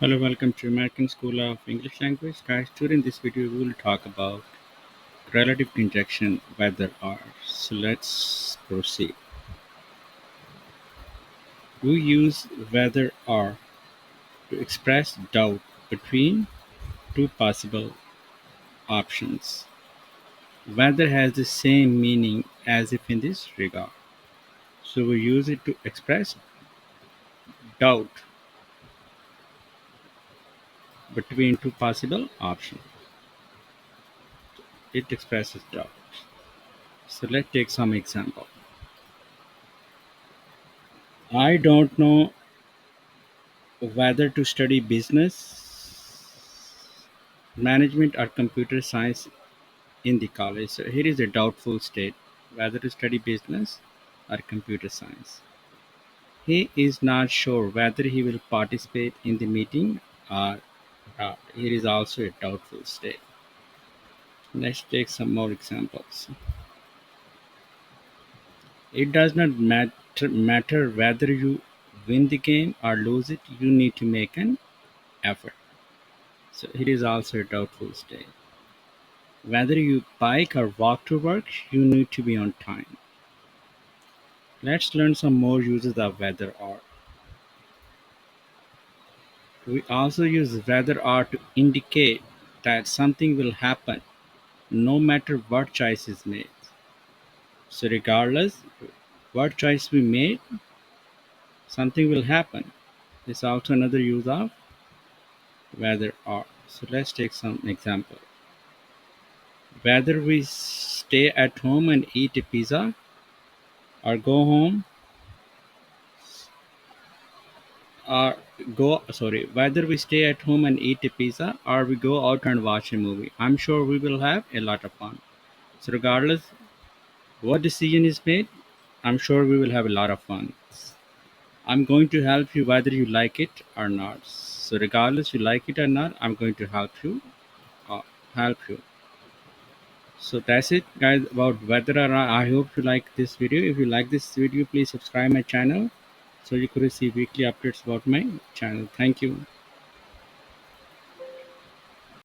Hello, welcome to American School of English Language. Guys, during this video, we will talk about relative conjunction whether or. So let's proceed. We use whether or to express doubt between two possible options. Whether has the same meaning as if in this regard. So we use it to express doubt between two possible options. It expresses doubt. So let's take some example. I don't know whether to study business management or computer science in the college. So here is a doubtful state whether to study business or computer science. He is not sure whether he will participate in the meeting or not. Here is also a doubtful state. Let's take some more examples. It does not matter whether you win the game or lose it, you need to make an effort. So here is also a doubtful state. Whether you bike or walk to work, you need to be on time. Let's learn some more uses of whether or. We also use whether or to indicate that something will happen no matter what choice is made. So regardless what choice we made, something will happen. This is also another use of whether or. So let's take some example. Whether we stay at home and eat a pizza or go home or whether we stay at home and eat a pizza or we go out and watch a movie, I'm sure we will have a lot of fun. So regardless what decision is made, I'm sure we will have a lot of fun. I'm going to help you whether you like it or not. So regardless you like it or not, I'm going to uh, help you. So that's it guys about whether or not. I hope you like this video. If you like this video, please subscribe my channel so you could receive weekly updates about my channel. Thank you.